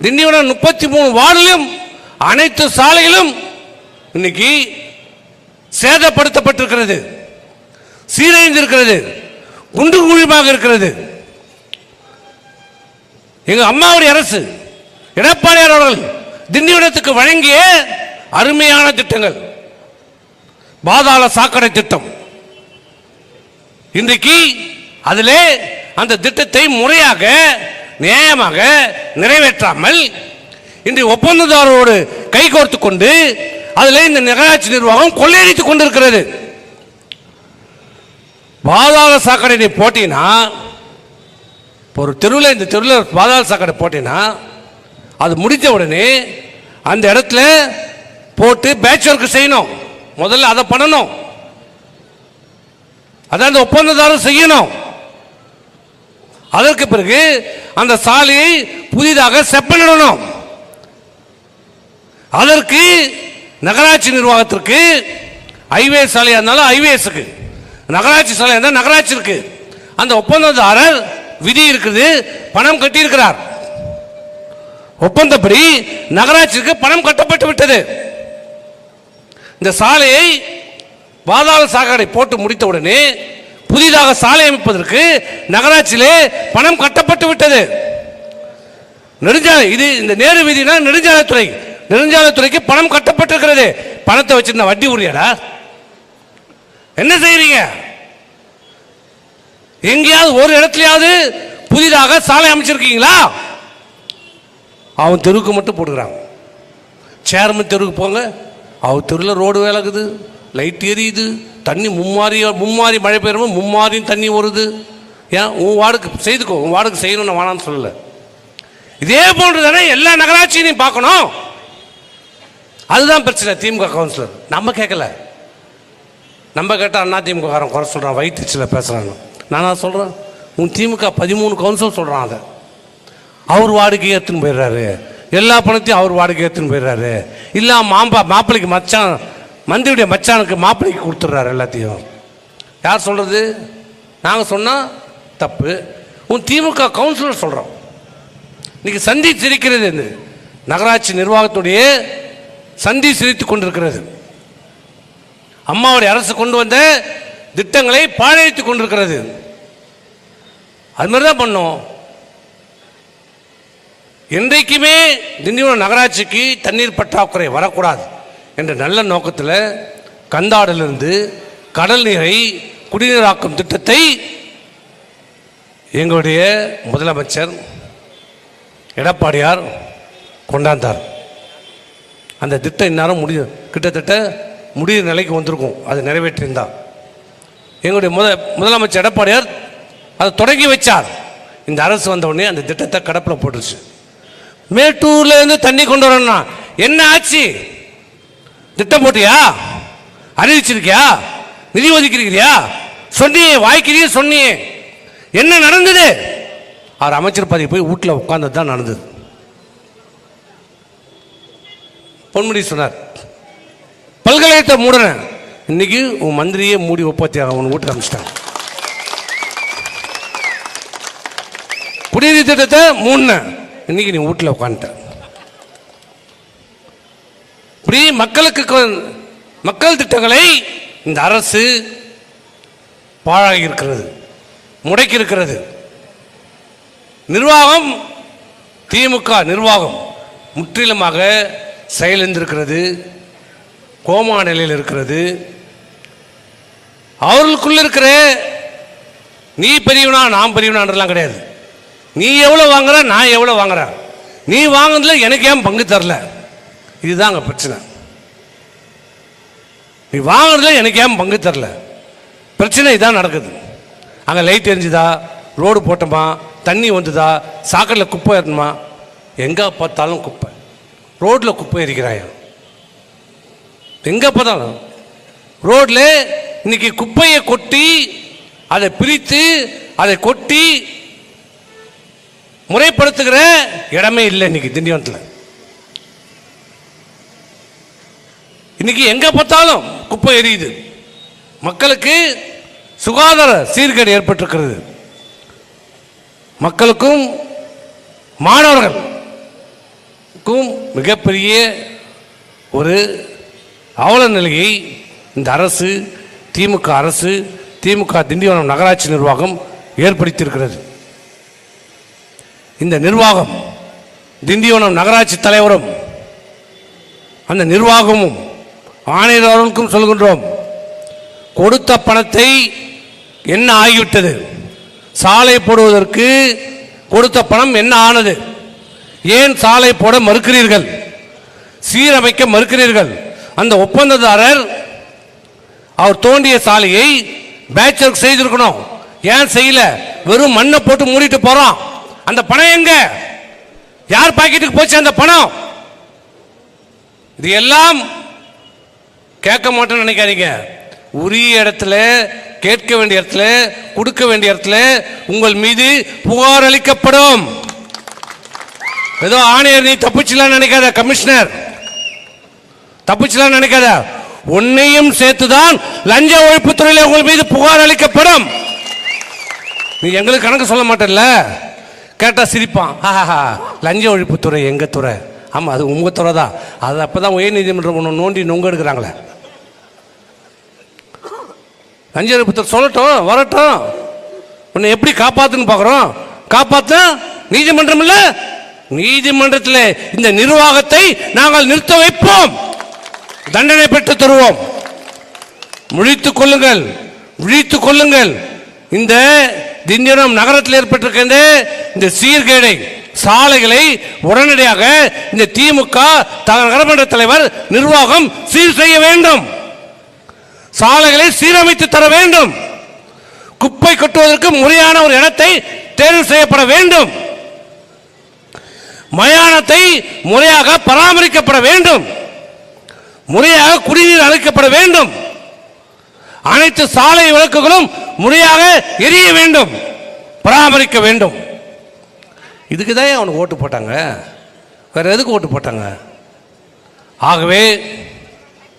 திண்டிவனம் 33 வார்டிலும் அனைத்து சாலைகளும் இன்னைக்கு சேதப்படுத்தப்பட்டிருக்கிறது, சீரழிந்திருக்கிறது, குண்டு குழிமாக இருக்கிறது. எங்க அம்மாவுடைய அரசு எடப்பாடியார் அவர்கள் திண்டிவனத்துக்கு வழங்கிய அருமையான திட்டங்கள், பாதாள சாக்கடை திட்டம், இன்றைக்கு அதிலே அந்த திட்டத்தை முறையாக நியாயமாக நிறைவேற்றாமல் இன்று ஒப்பந்ததாரரோடு கைகோர்த்து கொண்டு அதில் இந்த நகராட்சி நிர்வாகம் கொள்ளையடித்துக் கொண்டிருக்கிறது. பாதாள சாக்கடை போட்டினா ஒரு தெருவில், இந்த தெருவில் பாதாள சாக்கடை போட்டினா அது முடித்த உடனே அந்த இடத்துல போட்டு பேட்ச் ஒர்க் செய்யணும். முதல்ல அதை பண்ணணும், அதான் அந்த ஒப்பந்ததாரர் செய்யணும். அதற்கு பிறகு அந்த சாலையை புதிதாக செப்பனிடணும். அதற்கு நகராட்சி நிர்வாகத்திற்கு ஹைவே சாலையாக இருந்தாலும் ஹைவேஸுக்கு, நகராட்சி சாலையாக இருந்தால் நகராட்சி இருக்கு, அந்த ஒப்பந்ததாரர் விதி இருக்குது, பணம் கட்டி இருக்கிறார். ஒப்பந்தப்படி நகராட்சிக்கு பணம் கட்டப்பட்டு விட்டது. இந்த சாலையை பாதாள சாக்கடை போட்டு முடித்த உடனே புதிதாக சாலை அமைப்பதற்கு நகராட்சியிலே பணம் கட்டப்பட்டு விட்டது. நெடுஞ்சாலை, இது இந்த நேரு வீதினா நெடுஞ்சாலைத்துறை, நெடுஞ்சாலைத்துறைக்கு பணம் கட்டப்பட்டிருக்கிறது. பணத்தை வச்சிருந்த வட்டி உரியாடா என்ன செய்யறீங்க? எங்கேயாவது ஒரு இடத்துலயாவது புதிதாக சாலை அமைச்சிருக்கீங்களா? அவன் தெருவுக்கு மட்டும் போட்டுக்கிறாங்க. சேர்மன் தெருவுக்கு போங்க, அவர் தெருவில் ரோடு வேலைக்குது, லைட் எரியுது, தண்ணி மும்மாரி மழை பெய்யும், மும்மாரியும் தண்ணி வருது. ஏன் உன் வார்டுக்கு செய்துக்கோ, உன் வார்டுக்கு செய்யணும்னு வேணான்னு சொல்லலை. இதே போன்று தானே எல்லா நகராட்சியும் பார்க்கணும். அதுதான் பிரச்சனை. திமுக கவுன்சிலர் நம்ம கேட்கல, நம்ம கேட்டால் அண்ணா திமுக காரன் குறை சொல்கிறான், வயிற்றுச்சில் பேசுகிறாங்க. நான் சொல்கிறேன், உன் திமுக 13 கவுன்சிலர் சொல்கிறான், அதை அவர் வார்டுக்கு ஏற்றுன்னு போயிடுறாரு, எல்லா பணத்தையும் அவர் வாடகை ஏற்றுன்னு போயிடுறாரு. இல்லை மாப்பிள்ளைக்கு மச்சான், மந்திரியுடைய மச்சானுக்கு மாப்பிள்ளைக்கு கொடுத்துட்றாரு எல்லாத்தையும். யார் சொல்கிறது? நாங்கள் சொன்னால் தப்பு. உன் திமுக கவுன்சிலர் சொல்கிறோம். இன்னைக்கு சந்தி சிரிக்கிறது, இந்த நகராட்சி நிர்வாகத்துடைய சந்தி சிரித்து கொண்டிருக்கிறது. அம்மாவுடைய அரசு கொண்டு வந்த திட்டங்களை பாழடித்துக் கொண்டிருக்கிறது. அது மாதிரி தான் பண்ணோம். என்றைக்குமே திண்டிவனம் நகராட்சிக்கு தண்ணீர் பற்றாக்குறை வரக்கூடாது என்ற நல்ல நோக்கத்தில் கந்தாடிலிருந்து கடல் நீரை குடிநீராக்கும் திட்டத்தை எங்களுடைய முதலமைச்சர் எடப்பாடியார் கொண்டாந்தார். அந்த திட்டம் இந்நேரம் கிட்டத்தட்ட முடிகிற நிலைக்கு வந்திருக்கும். அது நிறைவேற்றியிருந்தார். எங்களுடைய முதலமைச்சர் எடப்பாடியார் அதை தொடங்கி வச்சார். இந்த அரசு வந்த உடனே அந்த திட்டத்தை கடப்பில் போட்டுருச்சு. மேட்டூர்ல இருந்து தண்ணி கொண்டு வரணும்னா என்ன ஆச்சு? திட்டம் போட்டியா? அறிவிச்சிருக்கியா? நிதி ஒதுக்கிறீங்களா? சொன்னியே, வாய்க்கிறிய சொன்னியே, என்ன நடந்தது? அவர் அமைச்சர் பதவி போய் வீட்டில் உட்கார்ந்தது தான் நடந்தது. பொன்முடி சொன்னார், பல்கலைக்கழகத்தை மூடன, இன்னைக்கு உன் மந்திரியே மூடி ஒப்பத்தியாக உன் வீட்டுக்கு அமைச்சிட்டாங்க. குடிநீர் திட்டத்தை மூணு, இன்னைக்கு நீ வீட்டில் உட்காந்துட்ட. இப்படி மக்கள் திட்டங்களை இந்த அரசு பாழாகி இருக்கிறது, முடக்கி இருக்கிறது. நிர்வாகம், திமுக நிர்வாகம் முற்றிலுமாக செயலிழந்திருக்கிறது, கோமா நிலையில் இருக்கிறது. அவர்களுக்குள்ள இருக்கிற நீ பெரியவனா நான் பெரியவனான்றலாம் கிடையாது. நீ எவ்வளோ வாங்குற, நான் எவ்வளோ வாங்குறேன், நீ வாங்கினதுல எனக்கு ஏன் பங்கு தரல, இதுதான் அங்கே பிரச்சனை. நீ வாங்கினதுல எனக்கு ஏன் பங்கு தரல, பிரச்சனை இதான் நடக்குது. அங்கே லைட் எரிஞ்சுதா, ரோடு போட்டோமா, தண்ணி வந்துதா, சாக்கடையில் குப்பை ஏறணுமா, எங்கே பார்த்தாலும் குப்பை, ரோட்டில் குப்பை எரிக்கிறாயா, எங்கே பார்த்தாலும் ரோட்டில். இன்னைக்கு குப்பையை கொட்டி அதை பிரித்து அதை கொட்டி முறைப்படுத்துகிற இடமே இல்லை இன்னைக்கு திண்டிவனத்தில். இன்னைக்கு எங்க பார்த்தாலும் குப்பை எரியுது. மக்களுக்கு சுகாதார சீர்கேடு ஏற்பட்டிருக்கிறது. மக்களுக்கும் மாணவர்கள் அனைவருக்கும் மிகப்பெரிய ஒரு அவல நிலையை இந்த அரசு, திமுக அரசு, திமுக திண்டிவனம் நகராட்சி நிர்வாகம் ஏற்படுத்தியிருக்கிறது. இந்த நிர்வாகம், திண்டிவனம் நகராட்சி தலைவரும் அந்த நிர்வாகமும் ஆணையர் அவர்களுக்கும் சொல்கின்றோம், கொடுத்த பணத்தை என்ன ஆகிவிட்டது? சாலை போடுவதற்கு கொடுத்த பணம் என்ன ஆனது? ஏன் சாலை போட மறுக்கிறீர்கள்? சீரமைக்க மறுக்கிறீர்கள்? அந்த ஒப்பந்ததாரர் அவர் தோண்டிய சாலையை பேட்ச் செய்திருக்கணும். ஏன் செய்யல? வெறும் மண்ணை போட்டு மூடிட்டு போறோம். அந்த பணம் எங்க? யார் பாக்கெட்டுக்கு போச்சு அந்த பணம்? இது எல்லாம் கேட்க மாட்டேன்னு நினைக்காதீங்க. உரிய இடத்துல, கேட்க வேண்டிய இடத்துல, கொடுக்க வேண்டிய இடத்துல உங்கள் மீது புகார் அளிக்கப்படும். ஏதோ ஆணையர் நீ தப்பிச்சலாம் நினைக்காத, கமிஷனர் தப்பிச்சலாம் நினைக்காத, உன்னையும் சேர்த்துதான் லஞ்ச ஒழிப்பு துறையில் உங்கள் மீது புகார் அளிக்கப்படும். நீ எங்களுக்கு கணக்கு சொல்ல மாட்டேன்ல, கேட்டா சிரிப்பான். லஞ்ச ஒழிப்பு துறை எங்க துறை? ஆமா, அது உங்க துறை தான். அது அப்பதான் உயர் நீதிமன்றம் ஒன்று நோண்டி நொங்க எடுக்கிறாங்களே. லஞ்ச ஒழிப்பு துறை சொல்லட்டும், வரட்டும். உன்னை எப்படி காப்பாத்துன்னு பாக்குறோம். காப்பாத்த நீதிமன்றம் இல்ல, நீதிமன்றத்தில் இந்த நிர்வாகத்தை நாங்கள் நிறுத்த வைப்போம், தண்டனை பெற்று தருவோம். விழித்துக் கொள்ளுங்கள், விழித்துக் கொள்ளுங்கள். இந்த திண்டிவனம் நகரத்தில் ஏற்பட்டிருக்கின்ற இந்த சீர்கேடை, சாலைகளை உடனடியாக இந்த திமுக நகரமன்ற தலைவர் நிர்வாகம் சீர் செய்ய வேண்டும். சாலைகளை சீரமைத்து தர வேண்டும். குப்பை கொட்டுவதற்கு முறையான ஒரு இடத்தை தேர்வு செய்யப்பட வேண்டும். மயானத்தை முறையாக பராமரிக்கப்பட வேண்டும். முறையாக குடிநீர் அளிக்கப்பட வேண்டும். அனைத்து சாலை விளக்குகளும் முறையாக எரிய வேண்டும், பராமரிக்க வேண்டும். இதுக்கு தான் அவனுக்கு ஓட்டு போட்டாங்க, வேற எதுக்கு ஓட்டு போட்டாங்க? ஆகவே